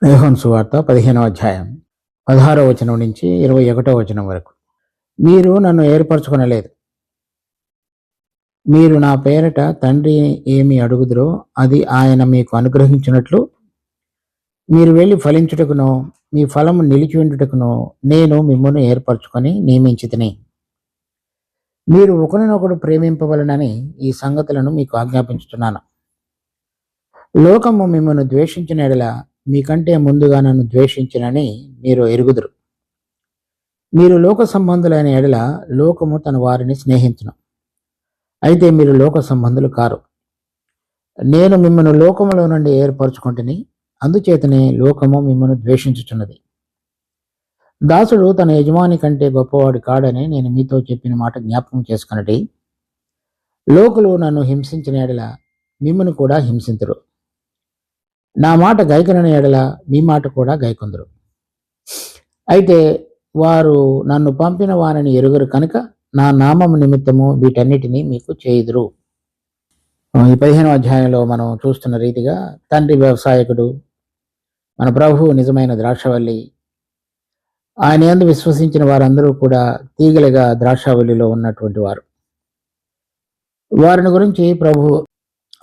యోహాను సువార్త 15వ అధ్యాయం 16వ వచనం నుంచి 21వ వచనం వరకు. మీరు నన్ను ఏర్పరచుకొనలేదు. మీరు నా పేరట తండ్రి ఏమి అడుగుదురో అది ఆయన మీకు అనుగ్రహించినట్లు మీరు వెళ్ళి ఫలించుటకునో మీ ఫలము నిలిచి ఉండుటకునో నేను మిమ్మల్ని ఏర్పరచుకొని నియమించితిని. మీరు ఒకరినొకడు ప్రేమింపవలనని ఈ సంగతులను మీకు ఆజ్ఞాపించుతున్నాను. లోకము మిమ్మల్ని ద్వేషించిన ఎడల మీకంటే ముందుగా నన్ను ద్వేషించినని మీరు ఎరుగుదురు. మీరు లోక సంబంధులైన ఎడల లోకము తన వారిని స్నేహించును. అయితే మీరు లోక సంబంధులు కారు. నేను మిమ్మల్ని లోకములో నుండి ఏర్పరచుకుంటుని, అందుచేతనే లోకము మిమ్మల్ని ద్వేషించుచున్నది. దాసుడు తన యజమాని కంటే గొప్పవాడు కాడని నేను మీతో చెప్పిన మాట జ్ఞాపకం చేసుకున్నది. లోకులు నన్ను హింసించిన ఎడల మిమ్మల్ని కూడా హింసింతురు. నా మాట గైకొనని ఎడల మీ మాట కూడా గైకొందరు. అయితే వారు నన్ను పంపిన వారిని ఎరుగరు కనుక నా నామము నిమిత్తము వీటన్నిటినీ మీకు చేయుదురు. ఈ 15వ అధ్యాయంలో మనం చూస్తున్న రీతిగా తండ్రి వ్యవసాయకుడు, మన ప్రభువు నిజమైన ద్రాక్షవల్లి. ఆయన యందు విశ్వసించిన వారందరూ కూడా తీగలుగా ద్రాక్షవల్లిలో ఉన్నటువంటి వారు. వారిని గురించి ప్రభు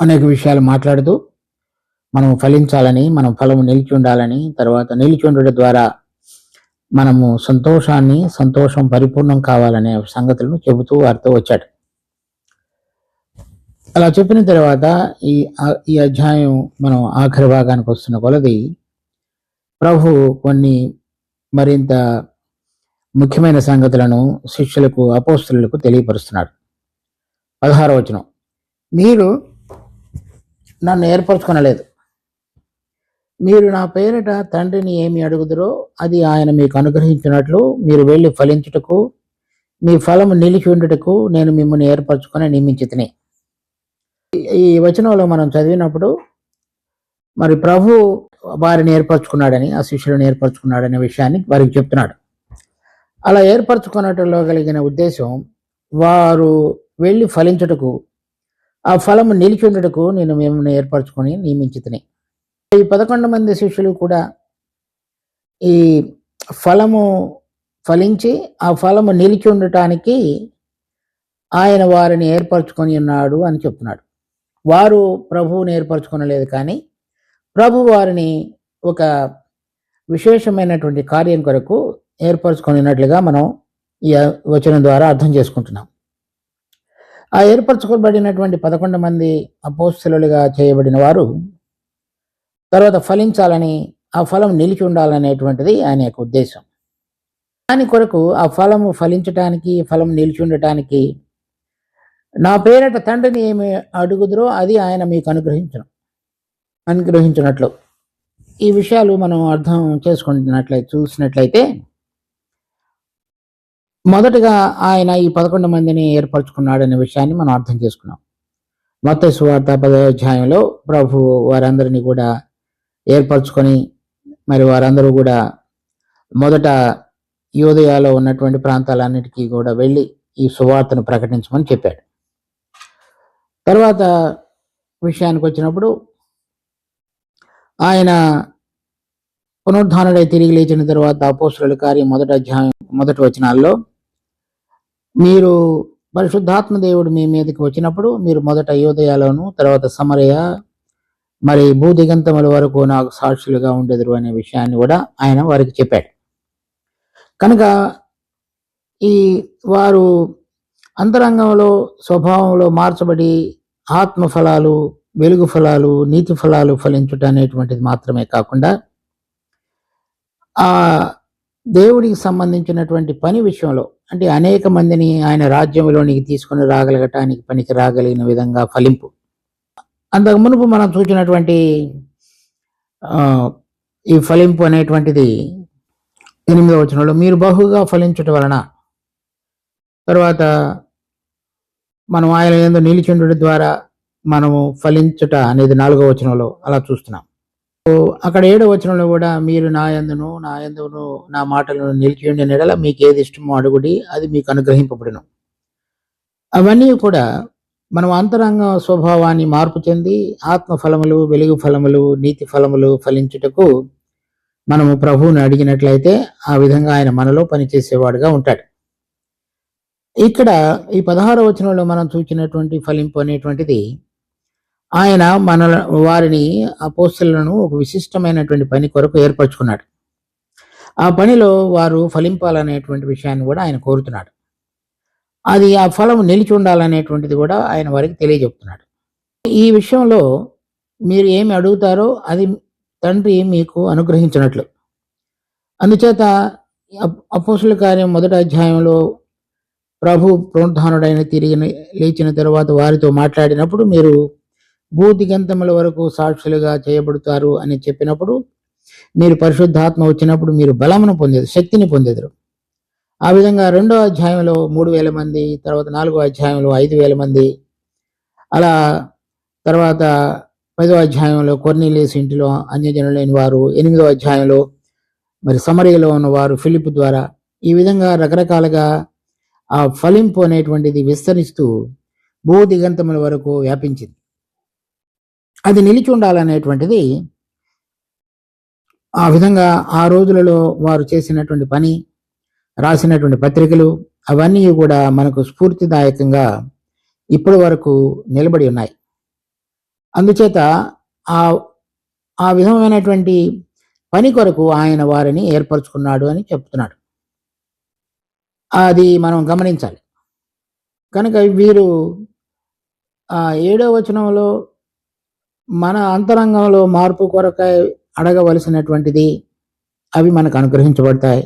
అనేక విషయాలు మాట్లాడుతూ మనం ఫలించాలని, మనం ఫలము నిలిచి ఉండాలని, తర్వాత నిలిచి ఉండడం ద్వారా మనము సంతోషం పరిపూర్ణం కావాలనే సంగతులను చెబుతూ వారితో వచ్చాడు. అలా చెప్పిన తర్వాత ఈ అధ్యాయం మనం ఆఖరి భాగానికి వస్తున్న కొలది ప్రభు కొన్ని మరింత ముఖ్యమైన సంగతులను శిష్యులకు, అపోస్తలులకు తెలియపరుస్తున్నాడు. 16వ వచనం, మీరు నన్ను ఏర్పరచుకొనలేదు. మీరు నా పేరిట తండ్రిని ఏమి అడుగుదురో అది ఆయన మీకు అనుగ్రహించినట్లు మీరు వెళ్ళి ఫలించుటకు మీ ఫలము నిలిచి ఉండుటకు నేను మిమ్మల్ని ఏర్పరచుకొని నియమించితిని. ఈ వచనంలో మనం చదివినప్పుడు మరి ప్రభు వారిని ఏర్పరచుకున్నాడని, ఆ శిష్యులను ఏర్పరచుకున్నాడనే విషయాన్ని వారికి చెప్తున్నాడు. అలా ఏర్పరచుకున్నట్లో కలిగిన ఉద్దేశం, వారు వెళ్ళి ఫలించుటకు, ఆ ఫలము నిలిచి ఉండుటకు నేను మిమ్మల్ని ఏర్పరచుకొని నియమించితిని. ఈ 11 మంది శిష్యులు కూడా ఈ ఫలము ఫలించి ఆ ఫలము నిలిచి ఉండటానికి ఆయన వారిని ఏర్పరచుకొని ఉన్నాడు అని చెప్తున్నాడు. వారు ప్రభువుని ఏర్పరచుకొనలేదు, కానీ ప్రభు వారిని ఒక విశేషమైనటువంటి కార్యం కొరకు ఏర్పరచుకున్నట్లుగా మనం ఈ వచనం ద్వారా అర్థం చేసుకుంటున్నాం. ఆ ఏర్పరచుకోబడినటువంటి 11 మంది అపోస్తలులుగా చేయబడిన వారు తర్వాత ఫలించాలని, ఆ ఫలం నిలిచి ఉండాలనేటువంటిది ఆయన యొక్క ఉద్దేశం. దాని కొరకు ఆ ఫలము ఫలించటానికి, ఫలం నిలిచి ఉండటానికి నా పేరట తండ్రిని ఏమి అడుగుదురో అది ఆయన మీకు అనుగ్రహించినట్లు ఈ విషయాలు మనం అర్థం చూసినట్లయితే మొదటగా ఆయన ఈ 11 మందిని ఏర్పరచుకున్నాడనే విషయాన్ని మనం అర్థం చేసుకున్నాం. మత్తయి సువార్త 10వ అధ్యాయంలో ప్రభు వారందరినీ కూడా ఏర్పరచుకొని, మరి వారందరూ కూడా మొదట యూదయలో ఉన్నటువంటి ప్రాంతాలన్నిటికీ కూడా వెళ్ళి ఈ సువార్తను ప్రకటించమని చెప్పాడు. తర్వాత విషయానికి వచ్చినప్పుడు ఆయన పునరుద్ధానుడై తిరిగి లేచిన తర్వాత అపోస్తలుల కార్యం 1వ అధ్యాయం 1వ వచనాల్లో, మీరు పరిశుద్ధాత్మ దేవుడు మీ మీదకి వచ్చినప్పుడు మీరు మొదట యూదయలోను, తర్వాత సమరయ, మరి భూదిగంతముల వరకు నాకు సాక్షులుగా ఉండెదరు అనే విషయాన్ని కూడా ఆయన వారికి చెప్పాడు. కనుక ఈ వారు అంతరంగంలో, స్వభావంలో మార్చబడి ఆత్మ ఫలాలు, వెలుగు ఫలాలు, నీతి ఫలాలు ఫలించుట అనేటువంటిది మాత్రమే కాకుండా ఆ దేవుడికి సంబంధించినటువంటి పని విషయంలో, అంటే అనేక మందిని ఆయన రాజ్యంలోనికి తీసుకుని రాగలగటానికి పనికి రాగలిగిన విధంగా ఫలింపు. అంతకు మునుపు మనం చూసినటువంటి ఈ ఫలింపు అనేటువంటిది 8వ వచనంలో, మీరు బహుగా ఫలించుట వలన, తర్వాత మనం ఆయన యందు నిలిచిండుట ద్వారా మనము ఫలించుట అనేది 4వ వచనంలో అలా చూస్తున్నాం. అక్కడ 7వ వచనంలో కూడా, మీరు నా యందును నా మాటలను నిలిచి ఉండిన ఎడల మీకు ఏది ఇష్టమో అడుగుడి, అది మీకు అనుగ్రహింపబడును. అవన్నీ కూడా మనం అంతరంగ స్వభావాన్ని మార్పు చెంది ఆత్మ ఫలములు, వెలుగు ఫలములు, నీతి ఫలములు ఫలించుటకు మనము ప్రభువుని అడిగినట్లయితే ఆ విధంగా ఆయన మనలో పనిచేసేవాడుగా ఉంటాడు. ఇక్కడ ఈ 16వ వచనంలో మనం చూసినటువంటి ఫలింపు అనేటువంటిది ఆయన వారిని అపోస్తలులను ఒక విశిష్టమైనటువంటి పని కొరకు ఏర్పరచుకున్నాడు. ఆ పనిలో వారు ఫలింపాలనేటువంటి విషయాన్ని కూడా ఆయన కోరుతున్నాడు. అది ఆ ఫలం నిలిచి ఉండాలనేటువంటిది కూడా ఆయన వారికి తెలియజెప్తున్నాడు. ఈ విషయంలో మీరు ఏమి అడుగుతారో అది తండ్రి మీకు అనుగ్రహించినట్లు. అందుచేత అపోస్తలుల కార్యం 1వ అధ్యాయంలో ప్రభు పునరుత్థానుడైన తిరిగి లేచిన తరువాత వారితో మాట్లాడినప్పుడు మీరు భూదిగంతముల వరకు సాక్షులుగా చేయబడతారు అని చెప్పినప్పుడు, మీరు పరిశుద్ధాత్మ వచ్చినప్పుడు మీరు బలమును పొందేది, శక్తిని పొందేదరు. ఆ విధంగా 2వ అధ్యాయంలో 3,000 మంది, తర్వాత 4వ అధ్యాయంలో 5,000 మంది, అలా తర్వాత 10వ అధ్యాయంలో కొర్నేలియస్ ఇంటిలో అన్యజనులైన వారు, 8వ అధ్యాయంలో మరి సమరయలో ఉన్నవారు ఫిలిప్ ద్వారా, ఈ విధంగా రకరకాలుగా ఆ ఫలింపు అనేటువంటిది విస్తరిస్తూ భూదిగంతముల వరకు వ్యాపించింది. అది నిలిచి ఉండాలనేటువంటిది ఆ విధంగా ఆ రోజులలో వారు చేసినటువంటి పని, రాసినటువంటి పత్రికలు అవన్నీ కూడా మనకు స్ఫూర్తిదాయకంగా ఇప్పటి వరకు నిలబడి ఉన్నాయి. అందుచేత ఆ ఆ విధమైనటువంటి పని కొరకు ఆయన వారిని ఏర్పరచుకున్నాడు అని చెప్తున్నాడు. అది మనం గమనించాలి. కనుక వీరు 7వ వచనంలో మన అంతరంగంలో మార్పు కొరకై అడగవలసినటువంటిది అవి మనకు అనుగ్రహించబడతాయి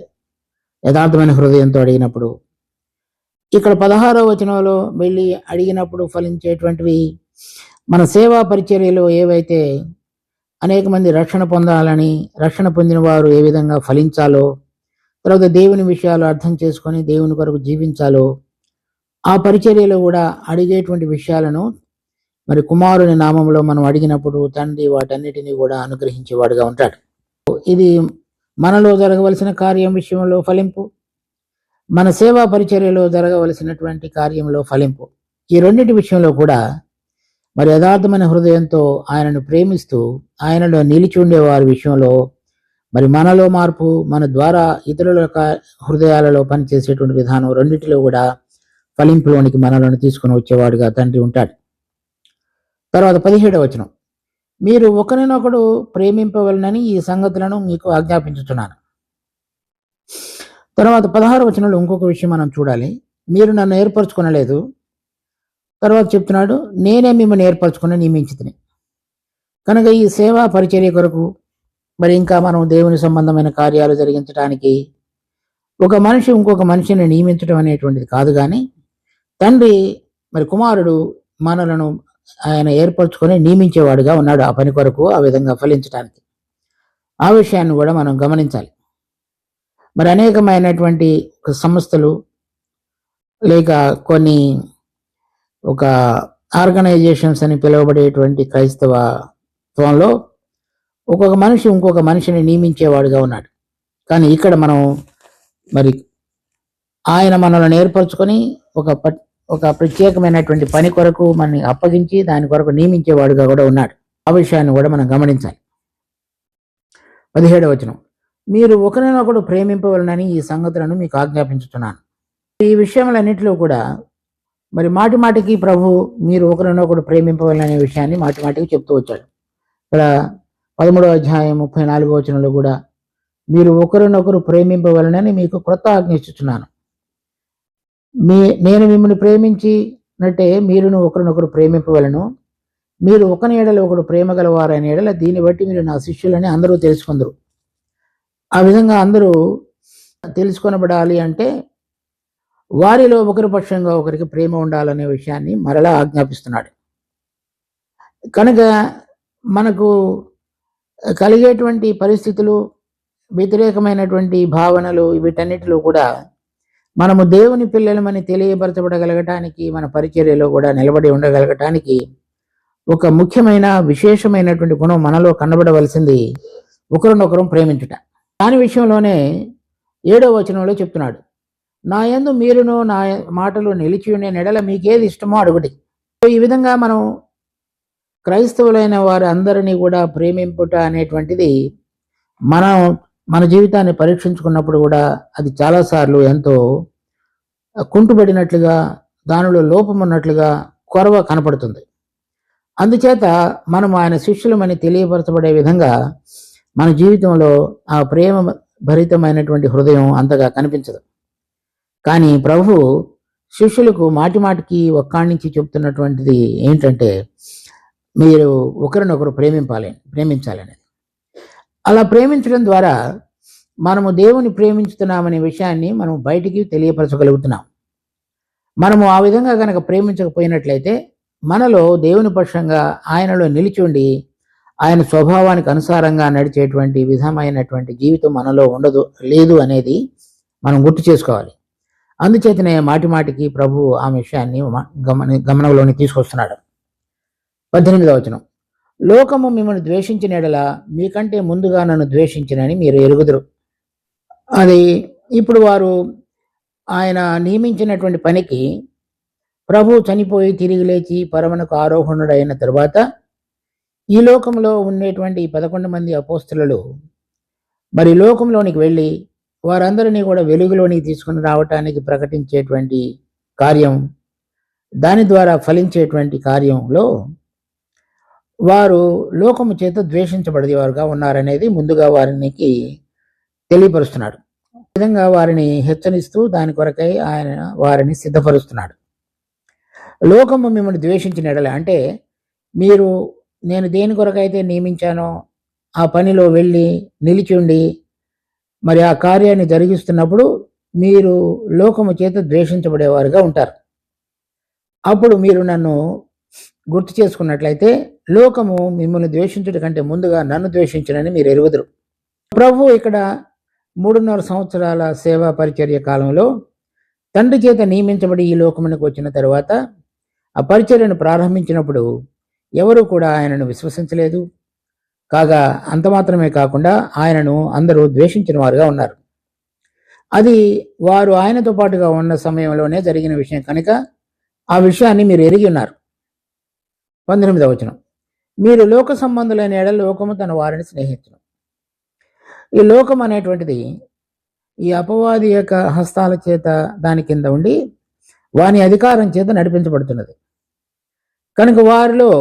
యథార్థమైన హృదయంతో అడిగినప్పుడు. ఇక్కడ 16వ వచనంలో వెళ్ళి అడిగినప్పుడు ఫలించేటువంటివి మన సేవా పరిచర్యలో ఏవైతే అనేక మంది రక్షణ పొందాలని, రక్షణ పొందిన వారు ఏ విధంగా ఫలించాలో, తర్వాత దేవుని విషయాలు అర్థం చేసుకొని దేవుని కొరకు జీవించాలో, ఆ పరిచర్యలో కూడా అడిగేటువంటి విషయాలను మరి కుమారుని నామంలో మనం అడిగినప్పుడు తండ్రి వాటన్నిటినీ కూడా అనుగ్రహించేవాడుగా ఉంటాడు. ఇది మనలో జరగవలసిన కార్యం విషయంలో ఫలింపు, మన సేవా పరిచర్యలో జరగవలసినటువంటి కార్యంలో ఫలింపు. ఈ రెండింటి విషయంలో కూడా మరి యథార్థమైన హృదయంతో ఆయనను ప్రేమిస్తూ ఆయనలో నిలిచి ఉండే వారి విషయంలో మరి మనలో మార్పు, మన ద్వారా ఇతరుల హృదయాలలో పనిచేసేటువంటి విధానం రెండింటిలో కూడా ఫలింపులోనికి మనలను తీసుకుని వచ్చేవాడుగా తండ్రి ఉంటాడు. తర్వాత 17వ వచనం, మీరు ఒకరినొకడు ప్రేమింపవలనని ఈ సంగతులను మీకు ఆజ్ఞాపించుతున్నాను. తర్వాత 16వ వచనంలో ఇంకొక విషయం మనం చూడాలి. మీరు నన్ను ఏర్పరచుకొనలేదు, తర్వాత చెప్తున్నాడు నేనే మిమ్మల్ని ఏర్పరచుకుని నియమించితిని. కనుక ఈ సేవా పరిచర్య కొరకు మరి ఇంకా మనం దేవుని సంబంధమైన కార్యాలు జరిగించడానికి ఒక మనిషి ఇంకొక మనిషిని నియమించడం అనేటువంటిది కాదు, కానీ తండ్రి మరి కుమారుడు మనలను ఆయన ఏర్పరచుకొని నియమించేవాడుగా ఉన్నాడు ఆ పని కొరకు, ఆ విధంగా ఫలించడానికి. ఆ విషయాన్ని కూడా మనం గమనించాలి. మరి అనేకమైనటువంటి సంస్థలు లేక కొన్ని ఒక ఆర్గనైజేషన్స్ అని పిలువబడేటువంటి క్రైస్తవత్వంలో ఒక్కొక్క మనిషి ఇంకొక మనిషిని నియమించేవాడుగా ఉన్నాడు. కానీ ఇక్కడ మనం మరి ఆయన మనల్ని ఏర్పరచుకొని ఒక ప్రత్యేకమైనటువంటి పని కొరకు మనని అప్పగించి దాని కొరకు నియమించేవాడుగా కూడా ఉన్నాడు. ఆ విషయాన్ని కూడా మనం గమనించాలి. 17వ వచనం, మీరు ఒకరినొకడు ప్రేమింపవలనని ఈ సంగతులను మీకు ఆజ్ఞాపించుతున్నాను. ఈ విషయములన్నింటిలో కూడా మరి మాటి మాటికి ప్రభు మీరు ఒకరినొకడు ప్రేమింపవాలనే విషయాన్ని మాటి మాటికి చెప్తూ వచ్చాడు. ఇక్కడ 13వ అధ్యాయం 34వ వచనంలో కూడా మీరు ఒకరినొకరు ప్రేమింపవలనని మీకు క్రొత్త ఆజ్ఞ ఇస్తున్నాను. నేను మిమ్మల్ని ప్రేమించినట్టే మీరును ఒకరినొకరు ప్రేమింపవలను. మీరు ఒకని ఎడల ఒకడు ప్రేమ గలవారైన ఎడల దీన్ని బట్టి మీరు నా శిష్యులని అందరూ తెలుసుకుందరు. ఆ విధంగా అందరూ తెలుసుకొనబడాలి అంటే వారిలో ఒకరి పక్షంగా ఒకరికి ప్రేమ ఉండాలనే విషయాన్ని మరలా ఆజ్ఞాపిస్తున్నాడు. కనుక మనకు కలిగేటువంటి పరిస్థితులు, వ్యతిరేకమైనటువంటి భావనలు, వీటన్నిటిలో కూడా మనము దేవుని పిల్లలమని తెలియపరచబడగలగటానికి, మన పరిచర్యలో కూడా నిలబడి ఉండగలగటానికి ఒక ముఖ్యమైన విశేషమైనటువంటి గుణం మనలో కనబడవలసింది ఒకరినొకరం ప్రేమించుట. దాని విషయంలోనే 7వ వచనంలో చెప్తున్నాడు, నా యందు మీరును నా మాటలు నిలిచి ఉండే నెడల మీకేది ఇష్టమో అడుగుడి. ఈ విధంగా మనం క్రైస్తవులైన వారు అందరినీ కూడా ప్రేమింపుట అనేటువంటిది మనం మన జీవితాన్ని పరీక్షించుకున్నప్పుడు కూడా అది చాలాసార్లు ఎంతో కుంటుపడినట్లుగా, దానిలో లోపం ఉన్నట్లుగా, కొరవ కనపడుతుంది. అందుచేత మనం ఆయన శిష్యులమని తెలియపరచబడే విధంగా మన జీవితంలో ఆ ప్రేమ భరితమైనటువంటి హృదయం అంతగా కనిపించదు. కానీ ప్రభు శిష్యులకు మాటి మాటికి ఒక్కాడి నుంచి చెప్తున్నటువంటిది ఏంటంటే, మీరు ఒకరినొకరు ప్రేమించాలని. అలా ప్రేమించడం ద్వారా మనము దేవుని ప్రేమించుతున్నామనే విషయాన్ని మనం బయటికి తెలియపరచగలుగుతున్నాం. మనము ఆ విధంగా కనుక ప్రేమించకపోయినట్లయితే మనలో దేవుని పక్షంగా ఆయనలో నిలిచి ఉండి ఆయన స్వభావానికి అనుసారంగా నడిచేటువంటి విధమైనటువంటి జీవితం మనలో లేదు అనేది మనం గుర్తు చేసుకోవాలి. అందుచేతనే మాటి మాటికి ప్రభు ఆ విషయాన్ని గమనంలోని తీసుకొస్తున్నాడు. 18వ వచనం, లోకము మిమ్మల్ని ద్వేషించిన ఎడల మీకంటే ముందుగా నన్ను ద్వేషించినని మీరు ఎరుగుదురు. అది ఇప్పుడు వారు ఆయన నియమించినటువంటి పనికి ప్రభు చనిపోయి తిరిగి లేచి పరమనకు ఆరోహణుడైన తరువాత ఈ లోకంలో ఉండేటువంటి 11 మంది అపోస్తలులు మరి లోకంలోనికి వెళ్ళి వారందరినీ కూడా వెలుగులోనికి తీసుకుని రావటానికి ప్రకటించేటువంటి కార్యం, దాని ద్వారా ఫలించేటువంటి కార్యంలో వారు లోకము చేత ద్వేషించబడేవారుగా ఉన్నారనేది ముందుగా వారికి తెలియపరుస్తున్నాడు. ఈ విధంగా వారిని హెచ్చరిస్తూ దాని కొరకై ఆయన వారిని సిద్ధపరుస్తున్నాడు. లోకము మిమ్మల్ని ద్వేషించిన ఎడల అంటే నేను దేని కొరకైతే నియమించానో ఆ పనిలో వెళ్ళి నిలిచి ఉండి మరి ఆ కార్యాన్ని జరిగిస్తున్నప్పుడు మీరు లోకము చేత ద్వేషించబడేవారుగా ఉంటారు. అప్పుడు మీరు నన్ను గుర్తు చేసుకున్నట్లయితే లోకము మిమ్మల్ని ద్వేషించడం కంటే ముందుగా నన్ను ద్వేషించనని మీరు ఎరుగుదురు. ప్రభు ఇక్కడ 3.5 సంవత్సరాల సేవా పరిచర్య కాలంలో తండ్రి చేత నియమించబడి ఈ లోకమునకు వచ్చిన తర్వాత ఆ పరిచర్యను ప్రారంభించినప్పుడు ఎవరు కూడా ఆయనను విశ్వసించలేదు. కాగా అంత మాత్రమే కాకుండా ఆయనను అందరూ ద్వేషించిన వారుగా ఉన్నారు. అది వారు ఆయనతో పాటుగా ఉన్న సమయంలోనే జరిగిన విషయం కనుక ఆ విషయాన్ని మీరు ఎరిగి ఉన్నారు. 19వ వచనం, మీరు లోక సంబంధులైన ఎడల లోకము తన వారిని స్నేహించును. ఈ లోకం అనేటువంటిది ఈ అపవాది యొక్క హస్తాల చేత దాని కింద ఉండి వాని అధికారం చేత నడిపించబడుతున్నది. కనుక వారిలో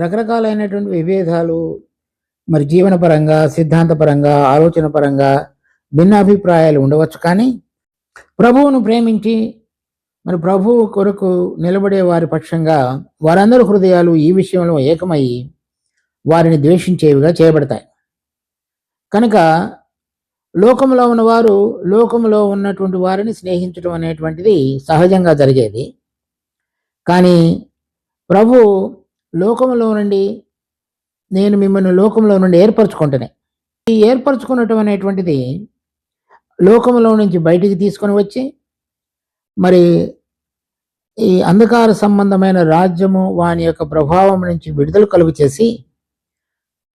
రకరకాలైనటువంటి విభేదాలు, మరి జీవనపరంగా, సిద్ధాంతపరంగా, ఆలోచన పరంగా భిన్నాభిప్రాయాలు ఉండవచ్చు. కానీ ప్రభువును ప్రేమించి మరి ప్రభువు కొరకు నిలబడే వారి పక్షంగా వారందరి హృదయాలు ఈ విషయంలో ఏకమై వారిని ద్వేషించేవిగా చేయబడతాయి. కనుక లోకంలో ఉన్నవారు లోకంలో ఉన్నటువంటి వారిని స్నేహించడం అనేటువంటిది సహజంగా జరిగేది. కానీ ప్రభు లోకంలో నుండి నేను మిమ్మల్ని లోకంలో నుండి ఏర్పరచుకుంటేనే, ఈ ఏర్పరచుకునటం అనేటువంటిది లోకంలో నుంచి బయటికి తీసుకొని వచ్చి మరి ఈ అంధకార సంబంధమైన రాజ్యము వాని యొక్క ప్రభావం నుంచి విడుదల కలుగు చేసి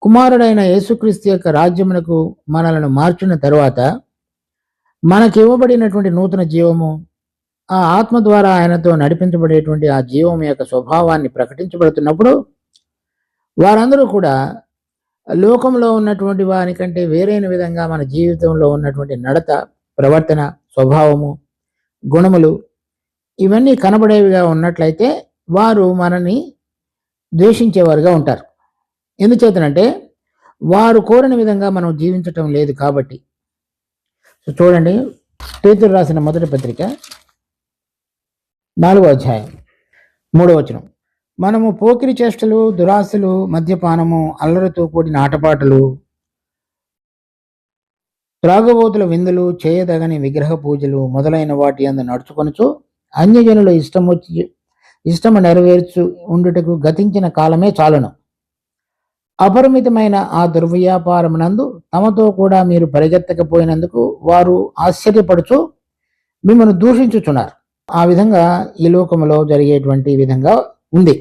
కుమారుడైన యేసుక్రీస్తు యొక్క రాజ్యమునకు మనలను మార్చిన తరువాత మనకి ఇవ్వబడినటువంటి నూతన జీవము, ఆ ఆత్మ ద్వారా ఆయనతో నడిపించబడేటువంటి ఆ జీవం యొక్క స్వభావాన్ని ప్రకటించబడుతున్నప్పుడు వారందరూ కూడా లోకంలో ఉన్నటువంటి వారికంటే వేరైన విధంగా మన జీవితంలో ఉన్నటువంటి నడత, ప్రవర్తన, స్వభావము, గుణములు ఇవన్నీ కనబడేవిగా ఉన్నట్లయితే వారు మనని ద్వేషించేవారుగా ఉంటారు. ఎందుచేతనంటే వారు కోరిన విధంగా మనం జీవించటం లేదు కాబట్టి. చూడండి, పేతురు రాసిన మొదటి పత్రిక 4వ అధ్యాయం 3వ వచనం, మనము పోకిరి చేష్టలు, దురాశలు, మద్యపానము, అల్లరితో కూడిన ఆటపాటలు, త్రాగుబోతుల విందులు, చేయదగని విగ్రహ పూజలు మొదలైన వాటి యందు నడుచుకొనుచు అన్యజనుల ఇష్టము నెరవేర్చు ఉండుటకు గతించిన కాలమే చాలును. అపరిమితమైన ఆ దుర్వ్యాపారమునందు తమతో కూడా మీరు పరిగెత్తకపోయినందుకు వారు ఆశ్చర్యపడుచు మిమ్మల్ని దూషించుచున్నారు. ఆ విధంగా ఈ లోకములో జరిగేటువంటి విధంగా ఉంది.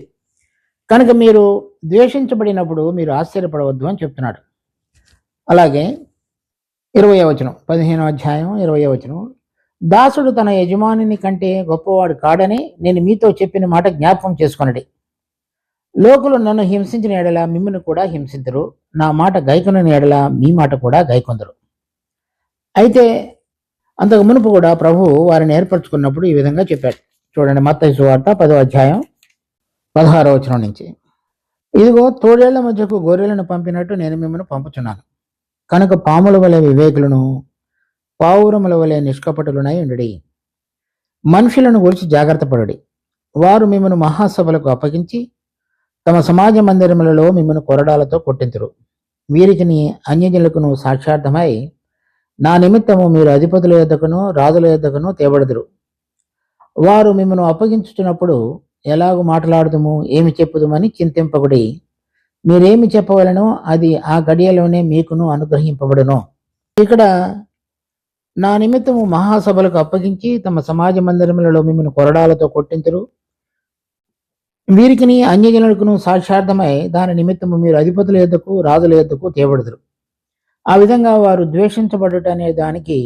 కనుక మీరు ద్వేషించబడినప్పుడు మీరు ఆశ్చర్యపడవద్దు అని చెప్తున్నాడు. అలాగే 20వ వచనం, 15వ అధ్యాయం 20వ వచనం, దాసుడు తన యజమానిని కంటే గొప్పవాడు కాడని నేను మీతో చెప్పిన మాట జ్ఞాపకం చేసుకొనడి. లోకులు నన్ను హింసించిన ఎడల మిమ్మల్ని కూడా హింసించరు, నా మాట గైకొనని ఎడల మీ మాట కూడా గైకొందరు. అయితే అంతకు మునుపు కూడా ప్రభు వారిని ఏర్పరచుకున్నప్పుడు ఈ విధంగా చెప్పాడు. చూడండి, మత్తయి సువార్త 10వ అధ్యాయం 16వ వచనం నుంచి. ఇదిగో తోడేళ్ల మధ్యకు గొర్రెలను పంపినట్టు నేను మిమ్మల్ని పంపుచున్నాను. కనుక పాముల వలె వివేకులను, పావురముల వలె నిష్కపటులునై ఉండుడి. మనుషులను గురించి జాగ్రత్త పడుడి. వారు మిమ్మల్ని మహాసభలకు అప్పగించి తమ సమాజ మందిరములలో మిమ్మల్ని కొరడాలతో కొట్టింతురు. వీరికిని అన్యజనులకును సాక్షార్థమై నా నిమిత్తము మీరు అధిపతుల యొద్దకును రాజుల యొద్దకును తేబడుదురు. వారు మిమ్మల్ని అప్పగించుతున్నప్పుడు ఎలాగూ మాట్లాడుదుము, ఏమి చెప్పుదుమని చింతింపకుడి. మీరేమి చెప్పవలనో అది ఆ గడియలోనే మీకును అనుగ్రహింపబడును. ఇక్కడ నా నిమిత్తము మహాసభలకు అప్పగించి తమ సమాజ మందిరములలో మిమ్మల్ని కొరడాలతో కొట్టింతురు. వీరికిని అన్యజనులకును సాక్షార్థమై దాని నిమిత్తము మీరు అధిపతుల యొద్దకు రాజుల యొద్దకు తేబడుదురు. ఆ విధంగా వారు ద్వేషించబడుట అనే దానికి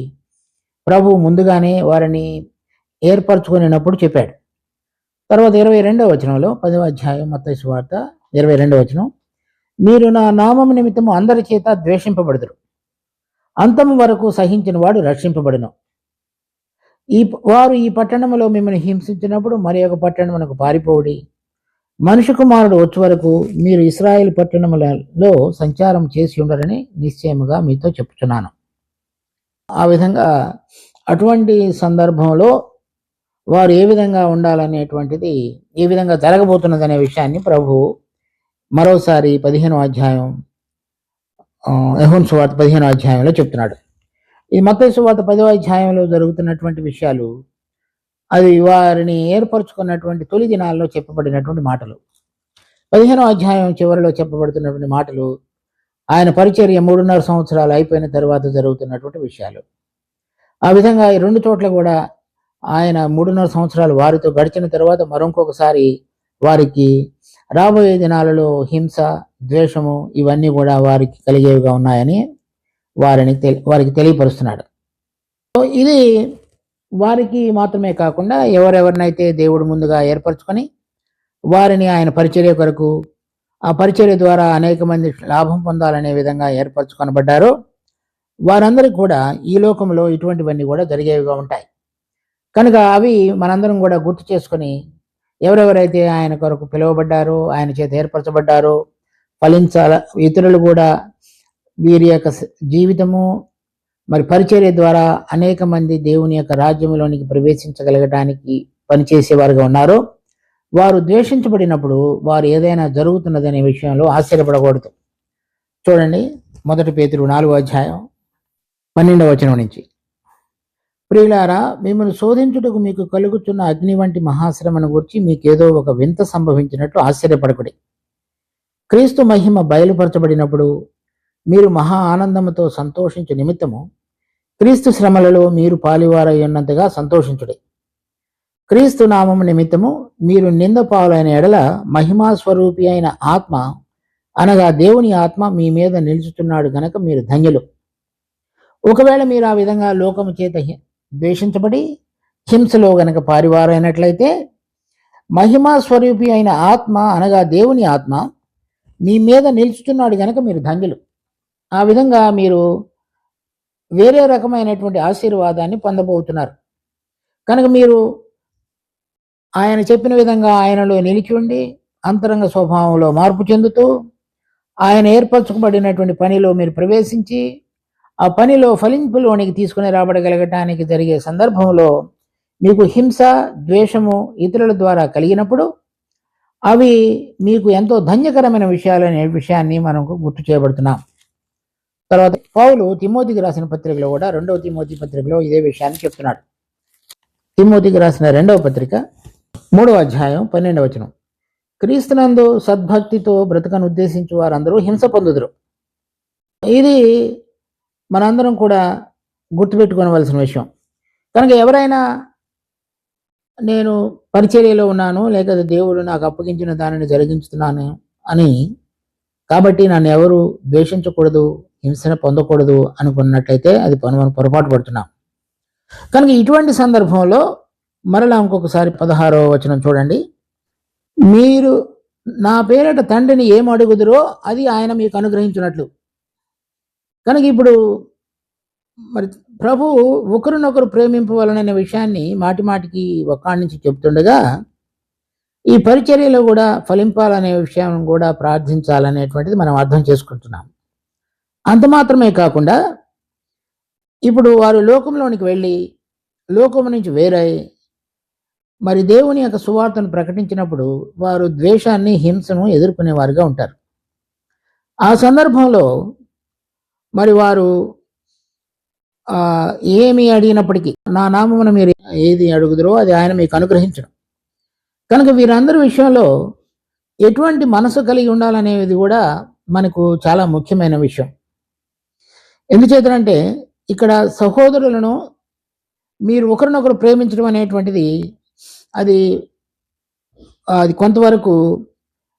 ప్రభు ముందుగానే వారిని ఏర్పరచుకునేటప్పుడు చెప్పాడు. తర్వాత 22వ వచనంలో 10వ అధ్యాయం మత్తయి సువార్త 22వ వచనం, మీరు నా నామము నిమిత్తము అందరి చేత ద్వేషింపబడుదురు. అంతము వరకు సహించిన వాడు రక్షింపబడును. వారు ఈ పట్టణములో మిమ్మల్ని హింసించినప్పుడు మరి ఒక పట్టణమునకు పారిపోవుడి. మనుష్య కుమారుడు వచ్చే వరకు మీరు ఇశ్రాయేలు పట్టణములలో సంచారం చేసి ఉండరని నిశ్చయముగా మీతో చెప్తున్నాను. ఆ విధంగా అటువంటి సందర్భంలో వారు ఏ విధంగా ఉండాలనేటువంటిది, ఏ విధంగా జరగబోతున్నది అనే విషయాన్ని ప్రభు మరోసారి 15వ అధ్యాయం యోహాను సువార్త 15వ అధ్యాయంలో చెప్తున్నాడు. ఈ మత్తయి సువార్త 10వ అధ్యాయంలో జరుగుతున్నటువంటి విషయాలు అది వారిని ఏర్పరచుకున్నటువంటి తొలి దినాల్లో చెప్పబడినటువంటి మాటలు. 15వ అధ్యాయం చివరిలో చెప్పబడుతున్నటువంటి మాటలు ఆయన పరిచర్య 3.5 సంవత్సరాలు అయిపోయిన తర్వాత జరుగుతున్నటువంటి విషయాలు. ఆ విధంగా ఈ రెండు చోట్ల కూడా ఆయన 3.5 సంవత్సరాలు వారితో గడిచిన తర్వాత మరొకసారి వారికి రాబోయే దినాలలో హింస, ద్వేషము ఇవన్నీ కూడా వారికి కలిగేవిగా ఉన్నాయని వారికి తెలియపరుస్తున్నాడు. ఇది వారికి మాత్రమే కాకుండా ఎవరెవరినైతే దేవుడు ముందుగా ఏర్పరచుకొని వారిని ఆయన పరిచర్య కొరకు, ఆ పరిచర్య ద్వారా అనేక మంది లాభం పొందాలనే విధంగా ఏర్పరచుకొనబడ్డారో వారందరికీ కూడా ఈ లోకంలో ఇటువంటివన్నీ కూడా జరిగేవిగా ఉంటాయి. కనుక అవి మనందరం కూడా గుర్తు చేసుకొని ఎవరెవరైతే ఆయన కొరకు పిలువబడ్డారో, ఆయన చేత ఏర్పరచబడ్డారో ఫలించాల, ఇతరులు కూడా వీరి యొక్క జీవితము మరి పరిచర్య ద్వారా అనేక మంది దేవుని యొక్క రాజ్యంలోనికి ప్రవేశించగలగడానికి పనిచేసేవారుగా ఉన్నారో వారు ద్వేషించబడినప్పుడు వారు ఏదైనా జరుగుతున్నదనే విషయంలో ఆశ్చర్యపడకూడదు. చూడండి, 1 పేతురు 4వ అధ్యాయం 12వ వచనం నుంచి, ప్రియులారా, మిమ్మల్ని శోధించుటకు మీకు కలుగుతున్న అగ్ని వంటి మహాశ్రమను గురించి మీకేదో ఒక వింత సంభవించినట్లు ఆశ్చర్యపడకుడి. క్రీస్తు మహిమ బయలుపరచబడినప్పుడు మీరు మహా ఆనందముతో సంతోషించు నిమిత్తము క్రీస్తు శ్రమలలో మీరు పాలివారై ఉన్నంతగా సంతోషించుడి. క్రీస్తు నామము నిమిత్తము మీరు నింద పాలైన ఎడల మహిమా స్వరూపి అయిన ఆత్మ అనగా దేవుని ఆత్మ మీ మీద నిలుచుతున్నాడు గనక మీరు ధన్యులు. ఒకవేళ మీరు ఆ విధంగా లోకము చేత ద్వేషించబడి హింసలో గనక పారివారైనట్లయితే మహిమా స్వరూపి అయిన ఆత్మ అనగా దేవుని ఆత్మ మీ మీద నిలుచుతున్నాడు గనక మీరు ధన్యులు. ఆ విధంగా మీరు వేరే రకమైనటువంటి ఆశీర్వాదాన్ని పొందబోతున్నారు. కనుక మీరు ఆయన చెప్పిన విధంగా ఆయనలో నిలిచి ఉండి అంతరంగ స్వభావంలో మార్పు చెందుతూ ఆయన ఏర్పరచుకోబడినటువంటి పనిలో మీరు ప్రవేశించి ఆ పనిలో ఫలింపులోనికి తీసుకుని రాబడగలగటానికి జరిగే సందర్భంలో మీకు హింస, ద్వేషము ఇతరుల ద్వారా కలిగినప్పుడు అవి మీకు ఎంతో ధన్యకరమైన విషయాలనే విషయాన్ని మనకు గుర్తు చేయబడుతున్నాం. తర్వాత పౌలు తిమోతికి రాసిన పత్రికలో కూడా 2వ తిమోతి పత్రికలో ఇదే విషయాన్ని చెప్తున్నాడు. తిమోతికి రాసిన 2వ పత్రిక 3వ అధ్యాయం 12వ వచనం, క్రీస్తునందు సద్భక్తితో బ్రతకను ఉద్దేశించు వారందరూ హింస పొందుదురు. ఇది మనందరం కూడా గుర్తుపెట్టుకోవలసిన విషయం. కనుక ఎవరైనా నేను పరిచర్యలో ఉన్నాను, లేక దేవుడు నాకు అప్పగించిన దానిని జరిగించుతున్నాను అని కాబట్టి నన్ను ఎవరు ద్వేషించకూడదు, హింసను పొందకూడదు అనుకున్నట్లయితే అది మనం పొరపాటు పడుతున్నాం. కనుక ఇటువంటి సందర్భంలో మరలా ఇంకొకసారి 16వ వచనం చూడండి, మీరు నా పేరిట తండ్రిని ఏం అడుగుదురో అది ఆయన మీకు అనుగ్రహించినట్లు. కనుక ఇప్పుడు మరి ప్రభువు ఒకరినొకరు ప్రేమింపవలననే విషయాన్ని మాటి మాటికి ఒక్కడి నుంచి చెప్తుండగా ఈ పరిచర్యలో కూడా ఫలింపాలనే విషయం కూడా ప్రార్థించాలనేటువంటిది మనం అర్థం చేసుకుంటున్నాం. అంత మాత్రమే కాకుండా ఇప్పుడు వారు లోకంలోనికి వెళ్ళి లోకము నుంచి వేరై మరి దేవుని యొక్క సువార్తను ప్రకటించినప్పుడు వారు ద్వేషాన్ని హింసను ఎదుర్కొనేవారుగా ఉంటారు. ఆ సందర్భంలో మరి వారు ఏమి అడిగినప్పటికీ నా నామమున మీరు ఏది అడుగుదరో అది ఆయన మీకు అనుగ్రహించడం. కనుక వీరందరి విషయంలో ఎటువంటి మనసు కలిగి ఉండాలనేది కూడా మనకు చాలా ముఖ్యమైన విషయం. ఎందుచేతనంటే ఇక్కడ సహోదరులను మీరు ఒకరినొకరు ప్రేమించడం అనేటువంటిది అది కొంతవరకు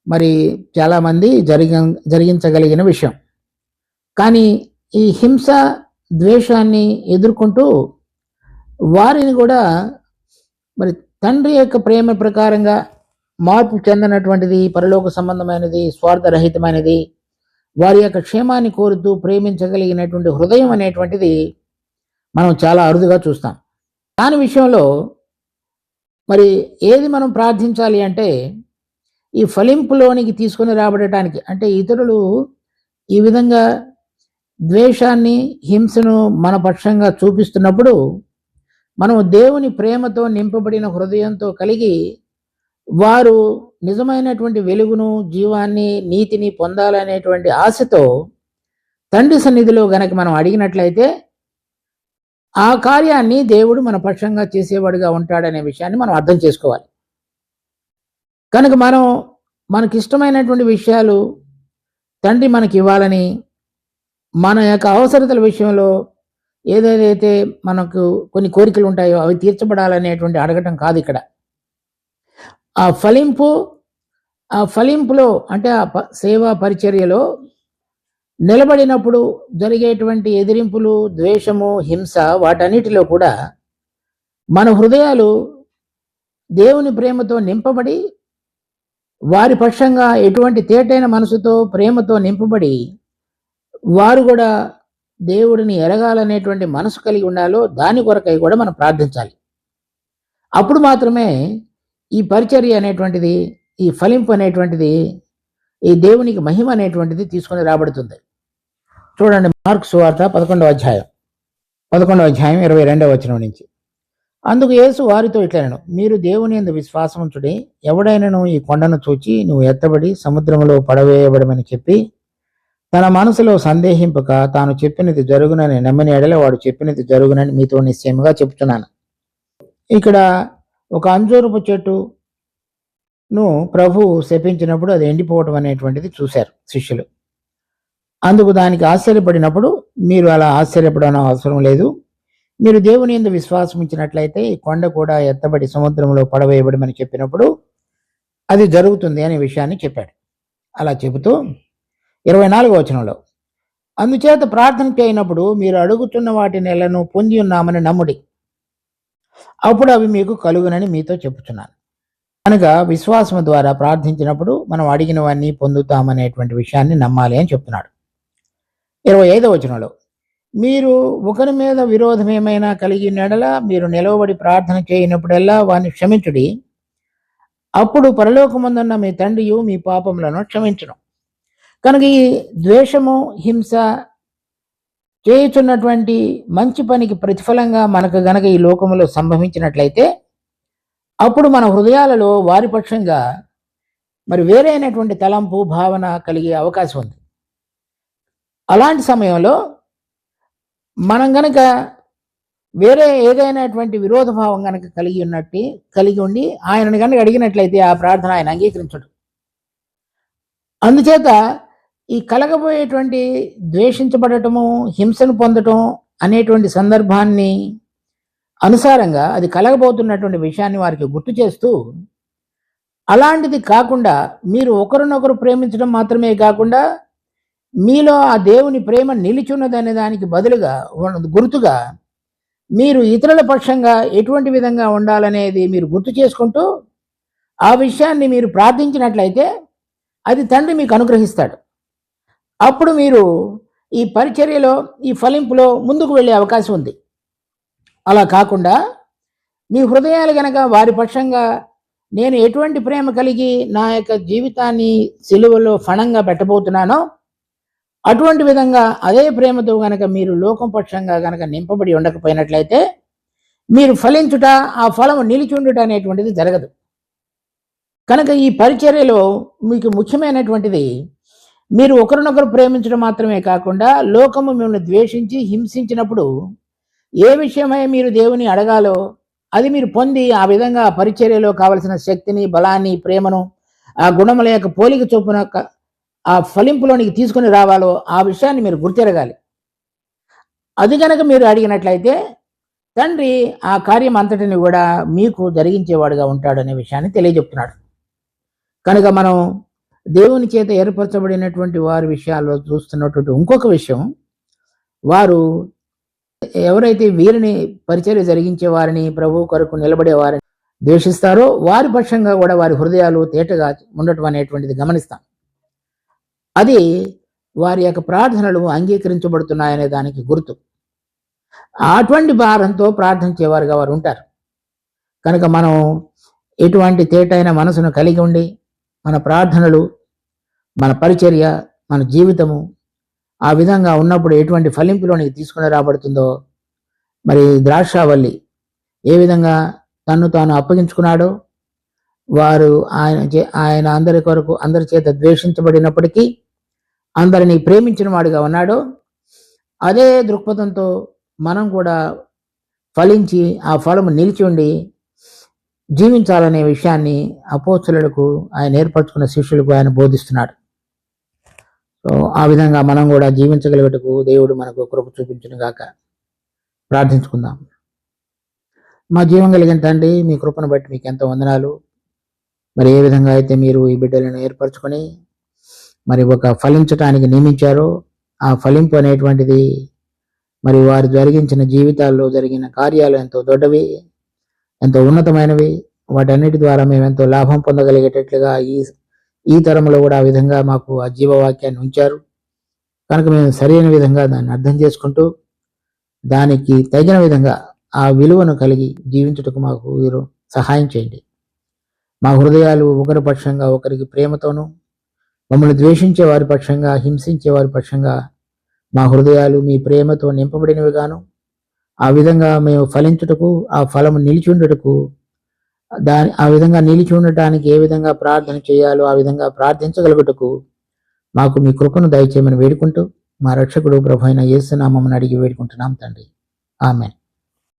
మరి చాలామంది జరిగించగలిగిన విషయం. కానీ ఈ హింస ద్వేషాన్ని ఎదుర్కొంటూ వారిని కూడా మరి తండ్రి యొక్క ప్రేమ ప్రకారంగా మార్పు చెందినటువంటిది, పరలోక సంబంధమైనది, స్వార్థరహితమైనది, వారి యొక్క క్షేమాన్ని కోరుతూ ప్రేమించగలిగినటువంటి హృదయం అనేటువంటిది మనం చాలా అరుదుగా చూస్తాం. దాని విషయంలో మరి ఏది మనం ప్రార్థించాలి అంటే ఈ ఫలింపులోనికి తీసుకొని రాబడటానికి, అంటే ఇతరులు ఈ విధంగా ద్వేషాన్ని హింసను మన పక్షంగా చూపిస్తున్నప్పుడు మనం దేవుని ప్రేమతో నింపబడిన హృదయంతో కలిగి వారు నిజమైనటువంటి వెలుగును, జీవాన్ని, నీతిని పొందాలనేటువంటి ఆశతో తండ్రి సన్నిధిలో గనక మనం అడిగినట్లయితే ఆ కార్యాన్ని దేవుడు మన పక్షంగా చేసేవాడుగా ఉంటాడనే విషయాన్ని మనం అర్థం చేసుకోవాలి. కనుక మనకిష్టమైనటువంటి విషయాలు తండ్రి మనకి ఇవ్వాలని, మన యొక్క అవసరతల విషయంలో ఏదైతే మనకు కొన్ని కోరికలు ఉంటాయో అవి తీర్చబడాలనేటువంటి అడగటం కాదు ఇక్కడ. ఆ ఫలింపులో అంటే ఆ సేవా పరిచర్యలో నిలబడినప్పుడు జరిగేటువంటి ఎదిరింపులు, ద్వేషము, హింస, వాటన్నిటిలో కూడా మన హృదయాలు దేవుని ప్రేమతో నింపబడి వారి పక్షంగా ఎటువంటి తేటైన మనసుతో ప్రేమతో నింపబడి వారు కూడా దేవుడిని ఎరగాలనేటువంటి మనసు కలిగి ఉండాలో దాని కొరకై కూడా మనం ప్రార్థించాలి. అప్పుడు మాత్రమే ఈ పరిచర్య అనేటువంటిది, ఈ ఫలింపు అనేటువంటిది, ఈ దేవునికి మహిమ అనేటువంటిది తీసుకొని రాబడుతుంది. చూడండి, మార్కు సువార్త 11వ అధ్యాయం 22వ వచనం నుంచి. అందుకు యేసు వారితో ఇట్లనెను, మీరు దేవుని యందు విశ్వాసముంచుడి. ఎవడైనను ఈ కొండను చూచి నువ్వు ఎత్తబడి సముద్రంలో పడవేయబడమని చెప్పి తన మనసులో సందేహింపక తాను చెప్పినది జరుగునని నమ్మిన ఎడల వాడు చెప్పినది జరుగునని మీతో నిశ్చయముగా చెప్తున్నాను. ఇక్కడ ఒక అంజూరపు చెట్టును ప్రభు శపించినప్పుడు అది ఎండిపోవటం అనేటువంటిది చూశారు శిష్యులు. అందుకు దానికి ఆశ్చర్యపడినప్పుడు మీరు అలా ఆశ్చర్యపడడం అవసరం లేదు, మీరు దేవుని యందు విశ్వాసం ఉంచినట్లయితే ఈ కొండ కూడా ఎత్తబడి సముద్రంలో పడవేయబడమని చెప్పినప్పుడు అది జరుగుతుంది అనే విషయాన్ని చెప్పాడు. అలా చెబుతూ 24వ వచనంలో, అందుచేత ప్రార్థన చేయనప్పుడు మీరు అడుగుతున్న వాటి నెలను పొంది ఉన్నామని నమ్ముడి, అప్పుడు అవి మీకు కలుగునని మీతో చెప్పుచున్నాను. కనుక విశ్వాసం ద్వారా ప్రార్థించినప్పుడు మనం అడిగినవన్నీ పొందుతామనేటువంటి విషయాన్ని నమ్మాలి అని చెప్తున్నాడు. 25వ వచనంలో, మీరు ఒకరి మీద విరోధం ఏమైనా కలిగి నెడల మీరు నిలవబడి ప్రార్థన చేయనప్పుడల్లా వారిని క్షమించుడి, అప్పుడు పరలోకమందున్న మీ తండ్రియు మీ పాపములను క్షమించును. కనుక ఈ ద్వేషము, హింస చేయుచున్నటువంటి మంచి పనికి ప్రతిఫలంగా మనకు గనక ఈ లోకములో సంభవించినట్లయితే అప్పుడు మన హృదయాలలో వారి పక్షంగా మరి వేరే అయినటువంటి తలంపు, భావన కలిగే అవకాశం ఉంది. అలాంటి సమయంలో మనం గనక వేరే ఏదైనటువంటి విరోధ భావం గనక కలిగి ఉండి ఆయనను కనుక అడిగినట్లయితే ఆ ప్రార్థన ఆయన అంగీకరించడు. అందుచేత ఈ కలగబోయేటువంటి ద్వేషించబడటము, హింసను పొందటం అనేటువంటి సందర్భాన్ని అనుసారంగా అది కలగబోతున్నటువంటి విషయాన్ని వారికి గుర్తు చేస్తూ, అలాంటిది కాకుండా మీరు ఒకరినొకరు ప్రేమించడం మాత్రమే కాకుండా మీలో ఆ దేవుని ప్రేమ నిలిచున్నదనే దానికి బదులుగా గుర్తుగా మీరు ఇతరుల పక్షంగా ఎటువంటి విధంగా ఉండాలనేది మీరు గుర్తు చేసుకుంటూ ఆ విషయాన్ని మీరు ప్రార్థించినట్లయితే అది తండ్రి మీకు అనుగ్రహిస్తాడు. అప్పుడు మీరు ఈ పరిచర్యలో, ఈ ఫలింపులో ముందుకు వెళ్ళే అవకాశం ఉంది. అలా కాకుండా మీ హృదయాలు గనక వారి పక్షంగా నేను ఎటువంటి ప్రేమ కలిగి నా యొక్క జీవితాన్ని సిలువలో ఫణంగా పెట్టబోతున్నానో అటువంటి విధంగా అదే ప్రేమతో గనక మీరు లోకం పక్షంగా గనక నింపబడి ఉండకపోయినట్లయితే మీరు ఫలించుట, ఆ ఫలము నిలిచి ఉండుట అనేటువంటిది జరగదు. కనుక ఈ పరిచర్యలో మీకు ముఖ్యమైనటువంటిది మీరు ఒకరినొకరు ప్రేమించడం మాత్రమే కాకుండా లోకము మిమ్మల్ని ద్వేషించి హింసించినప్పుడు ఏ విషయమై మీరు దేవుని అడగాలో అది మీరు పొంది ఆ విధంగా పరిచర్యలో కావలసిన శక్తిని, బలాన్ని, ప్రేమను ఆ గుణముల యొక్క పోలిక చొప్పున ఆ ఫలింపులోనికి తీసుకుని రావాలో ఆ విషయాన్ని మీరు గుర్తెరగాలి. అది గనక మీరు అడిగినట్లయితే తండ్రి ఆ కార్యం అంతటిని కూడా మీకు జరిగించేవాడుగా ఉంటాడనే విషయాన్ని తెలియజెప్తున్నాడు. కనుక మనం దేవుని చేత ఏర్పరచబడినటువంటి వారి విషయాల్లో చూస్తున్నటువంటి ఇంకొక విషయం, వారు ఎవరైతే వీరిని పరిచర్య జరిగించే వారిని, ప్రభు కొరకు నిలబడే వారిని ద్వేషిస్తారో వారి పక్షంగా కూడా వారి హృదయాలు తేటగా ఉండటం అనేటువంటిది గమనిస్తాం. అది వారి యొక్క ప్రార్థనలు అంగీకరించబడుతున్నాయనే దానికి గుర్తు. అటువంటి భారంతో ప్రార్థించేవారుగా వారు ఉంటారు. కనుక మనం ఎటువంటి తేటైన మనసును కలిగి ఉండి మన ప్రార్థనలు, మన పరిచర్య, మన జీవితము ఆ విధంగా ఉన్నప్పుడు ఎటువంటి ఫలింపులోనికి తీసుకుని రాబడుతుందో, మరి ద్రాక్షావల్లి ఏ విధంగా తన్ను తాను అప్పగించుకున్నాడో, వారు ఆయన అందరి కొరకు అందరి చేత ద్వేషించబడినప్పటికీ అందరినీ ప్రేమించిన వాడిగా ఉన్నాడో, అదే దృక్పథంతో మనం కూడా ఫలించి ఆ ఫలము నిలిచి ఉండి జీవించాలనే విషయాన్ని అపోస్తలులకు, ఆయన ఏర్పరచుకున్న శిష్యులకు ఆయన బోధిస్తున్నాడు. సో ఆ విధంగా మనం కూడా జీవించగలిగటకు దేవుడు మనకు కృప చూపించును గాక. ప్రార్థించుకుందాం. మా జీవం కలిగిన తండ్రి, మీ కృపను బట్టి మీకు ఎంతో వందనాలు. మరి ఏ విధంగా అయితే మీరు ఈ బిడ్డలను ఏర్పరచుకొని మరి ఒక ఫలించటానికి నియమించారో ఆ ఫలింపు అనేటువంటిది మరి వారు జరిగించిన జీవితాల్లో జరిగిన కార్యాలు ఎంతో దొడ్డవి, ఎంతో ఉన్నతమైనవి. వాటన్నిటి ద్వారా మేము ఎంతో లాభం పొందగలిగేటట్లుగా ఈ తరంలో కూడా ఆ విధంగా మాకు ఆ జీవవాక్యాన్ని ఉంచారు. కనుక మేము సరైన విధంగా దాన్ని అర్థం చేసుకుంటూ దానికి తగిన విధంగా ఆ విలువను కలిగి జీవించుటకు మాకు వీరు సహాయం చేయండి. మా హృదయాలు ఒకరి పక్షంగా ఒకరికి ప్రేమతోనూ, మమ్మల్ని ద్వేషించే వారి పక్షంగా, హింసించే వారి పక్షంగా మా హృదయాలు మీ ప్రేమతో నింపబడినవిగాను, ఆ విధంగా మేము ఫలించుటకు, ఆ ఫలము నిలిచి ఉండటకు, ఆ విధంగా నిలిచి ఉండటానికి ఏ విధంగా ప్రార్థన చేయాలో ఆ విధంగా ప్రార్థించగలుగుటకు మాకు మీ కృపను దయచేయమని వేడుకుంటూ మా రక్షకుడు ప్రభు అయిన యేసు నామమున అడిగి వేడుకుంటున్నాం తండ్రి. ఆమేన్.